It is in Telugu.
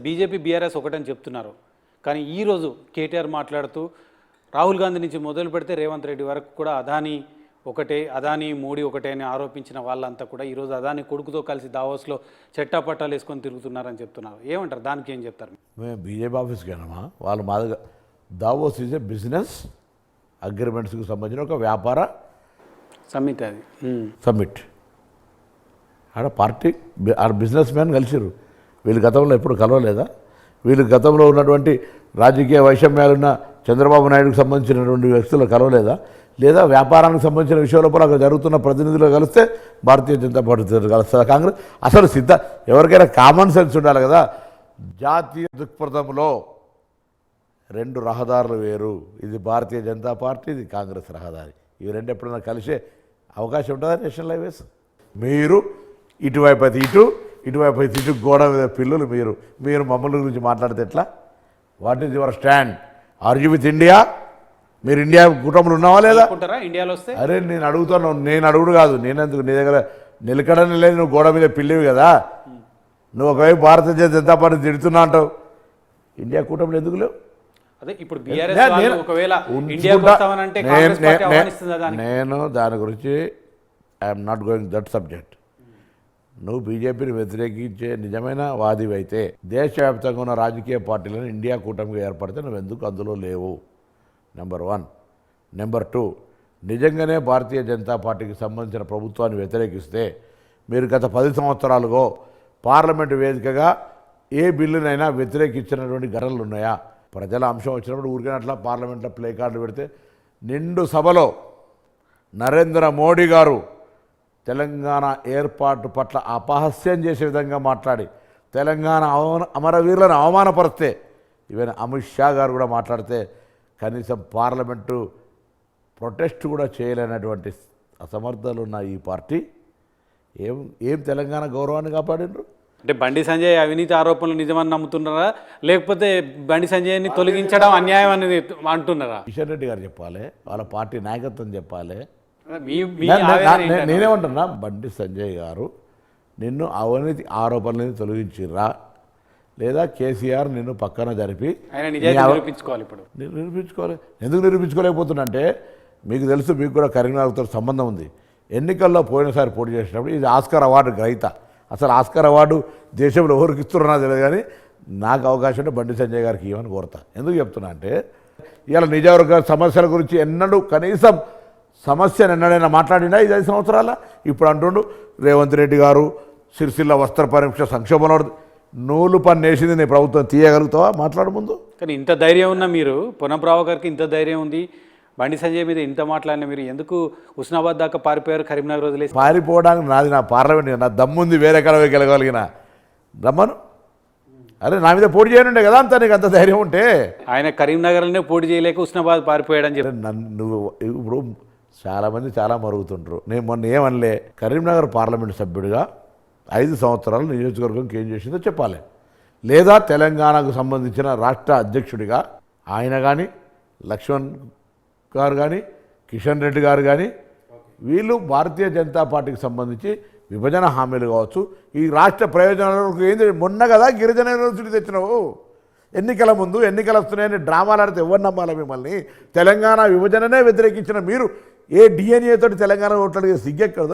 బీజేపీ బీఆర్ఎస్ ఒకటని చెప్తున్నారు. కానీ ఈరోజు కేటీఆర్ మాట్లాడుతూ రాహుల్ గాంధీ నుంచి మొదలు పెడితే రేవంత్ రెడ్డి వరకు కూడా అదానీ ఒకటే, అదానీ మోడీ ఒకటే అని ఆరోపించిన వాళ్ళంతా కూడా ఈరోజు అదానీ కొడుకుతో కలిసి దావోస్లో చెట్టాపట్టాలు వేసుకొని తిరుగుతున్నారని చెప్తున్నారు. ఏమంటారు? దానికి ఏం చెప్తారు? మేము బీజేపీ ఆఫీస్కి వెళ్ళమా? వాళ్ళు మా దగ్గర దావోస్ ఈజ్ ఏ బిజినెస్ అగ్రిమెంట్స్కి సంబంధించిన ఒక వ్యాపార సమ్మిట్. అది సమ్మిట్. ఆడ పార్టీ ఆడ బిజినెస్ మ్యాన్ కలిసిరు. వీళ్ళు గతంలో ఎప్పుడు కలవలేదా? వీళ్ళు గతంలో ఉన్నటువంటి రాజకీయ వైషమ్యాలున్న చంద్రబాబు నాయుడుకి సంబంధించినటువంటి వ్యక్తులు కలవలేదా? లేదా వ్యాపారానికి సంబంధించిన విషయంలో కూడా అక్కడ జరుగుతున్న ప్రతినిధులు కలిస్తే భారతీయ జనతా పార్టీ కలుస్తుందా కాంగ్రెస్? అసలు ఎవరికైనా కామన్ సెన్స్ ఉండాలి కదా. జాతీయ దృక్పథంలో రెండు రహదారులు వేరు. ఇది భారతీయ జనతా పార్టీ, ఇది కాంగ్రెస్ రహదారి. ఇవి రెండు ఎప్పుడైనా కలిసే అవకాశం ఉంటుందా నేషనల్ హైవేస్? మీరు ఇటువైపు అయితే ఇటువైపు అయితే ఇటు గోడ మీద పిల్లలు మీరు మమ్మల్ని గురించి మాట్లాడితే ఎట్లా? What is your stand? Are you with India? మీరు ఇండియా కుటుంబంలో ఉన్నావా లేదా? ఇండియాలో వస్తే అరే నేను అడుగుతాను. నేను అడుగుడు కాదు. నేనెందుకు నీ దగ్గర నిలకడని లేదు. నువ్వు గోడ మీద పిల్లివి కదా. నువ్వు ఒకవైపు భారతీయ జనతా పార్టీ తిడుతున్నా అంటావు. ఇండియా కూటమిలో ఎందుకు లేవు? నేను దాని గురించి I'm not going that subject. నువ్వు బీజేపీని వ్యతిరేకించే నిజమైన వాదివి అయితే దేశవ్యాప్తంగా ఉన్న రాజకీయ పార్టీలను ఇండియా కూటమిగా ఏర్పడితే నువ్వు ఎందుకు అందులో లేవు? నెంబర్ 1. నెంబర్ 2, నిజంగానే భారతీయ జనతా పార్టీకి సంబంధించిన ప్రభుత్వాన్ని వ్యతిరేకిస్తే మీరు గత 10 సంవత్సరాలుగో పార్లమెంటు వేదికగా ఏ బిల్లునైనా వ్యతిరేకించినటువంటి ఘటనలు ఉన్నాయా? ప్రజల అంశం వచ్చినప్పుడు ఊరికినట్లా పార్లమెంట్లో ప్లే కార్డులు పెడితే నిండు సభలో నరేంద్ర మోడీ గారు తెలంగాణ ఏర్పాటు పట్ల అపహాస్యం చేసే విధంగా మాట్లాడి తెలంగాణ అమరవీరులను అవమానపరిస్తే ఈవెన్ అమిత్ షా గారు కూడా మాట్లాడితే కనీసం పార్లమెంటు ప్రొటెస్ట్ కూడా చేయలేనటువంటి అసమర్థలు ఉన్న ఈ పార్టీ ఏం తెలంగాణ గౌరవాన్ని కాపాడినరు? అంటే బండి సంజయ్ అవినీతి ఆరోపణలు నిజమని నమ్ముతున్నారా, లేకపోతే బండి సంజయ్ని తొలగించడం అన్యాయం అనేది అంటున్నారా? కిషన్ రెడ్డి గారు చెప్పాలి, వాళ్ళ పార్టీ నాయకత్వం చెప్పాలి. నేనేమంటున్నా, బండి సంజయ్ గారు నిన్ను అవినీతి ఆరోపణలని తొలగించిర్రా, లేదా కేసీఆర్ నిన్ను పక్కన జరిపి నిరూపించుకోవాలి? ఇప్పుడు నిరూపించుకోవాలి. ఎందుకు నిరూపించుకోలేకపోతున్నా అంటే మీకు తెలుసు, మీకు కూడా కరీంనగర్తో సంబంధం ఉంది. ఎన్నికల్లో పోయినసారి పోటీ చేసినప్పుడు ఇది ఆస్కార్ అవార్డు గ్రహీత. అసలు ఆస్కార్ అవార్డు దేశంలో ఎవరికి ఇస్తున్నారో తెలియదు, కానీ నాకు అవకాశం ఉంటే బండి సంజయ్ గారికి ఇవ్వని కోరుతా. ఎందుకు చెప్తున్నా అంటే ఇవాళ నిజవర్గ సమస్యల గురించి ఎన్నడూ కనీసం సమస్యను ఎన్నడైనా మాట్లాడినా ఈ 5 సంవత్సరాల. ఇప్పుడు అంటుండు రేవంత్ రెడ్డి గారు సిరిసిల్ల వస్త్ర పరీక్ష సంక్షోభంలో నూలు పని వేసింది, నీ ప్రభుత్వం తీయగలుగుతావా? మాట్లాడు ముందు. కానీ ఇంత ధైర్యం ఉన్న మీరు, పొన్నం గారికి ఇంత ధైర్యం ఉంది, బండి సంజయ్ మీద ఇంత మాట్లాడిన మీరు ఎందుకు హుస్నాబాద్ దాకా పారిపోయారు, కరీంనగర్ వదిలేసి? పారిపోవడానికి నా పార్లమెంట్ నా దమ్ముంది, వేరే కలవే గెలగలిగిన దమ్మను. అరే నా మీద పోటీ చేయనుండే కదా అంతా, నీకు అంత ధైర్యం ఉంటే. ఆయన కరీంనగర్లోనే పోటీ చేయలేక హుస్నాబాద్ పారిపోయాడని చెప్పి నువ్వు ఇప్పుడు చాలామంది చాలా మరుగుతుంటారు. నేను మొన్న ఏమనలే, కరీంనగర్ పార్లమెంటు సభ్యుడిగా 5 సంవత్సరాలు నియోజకవర్గంకి ఏం చేసిందో చెప్పాలి. లేదా తెలంగాణకు సంబంధించిన రాష్ట్ర అధ్యక్షుడిగా ఆయన కానీ, లక్ష్మణ్ గారు కానీ, కిషన్ రెడ్డి గారు కానీ, వీళ్ళు భారతీయ జనతా పార్టీకి సంబంధించి విభజన హామీలు కావచ్చు, ఈ రాష్ట్ర ప్రయోజనాలకు ఏంది మొన్న కదా గిరిజన యూనివర్సిటీ తెచ్చినావు. ఎన్నికల ముందు ఎన్నికలు వస్తున్నాయని డ్రామాలు ఆడితే ఎవరు నమ్మాలి మిమ్మల్ని? తెలంగాణ విభజననే వ్యతిరేకించిన మీరు ఏ డిఎన్ఏ తోటి తెలంగాణ ఓట్లడిగే సిగ్గెక్కదు.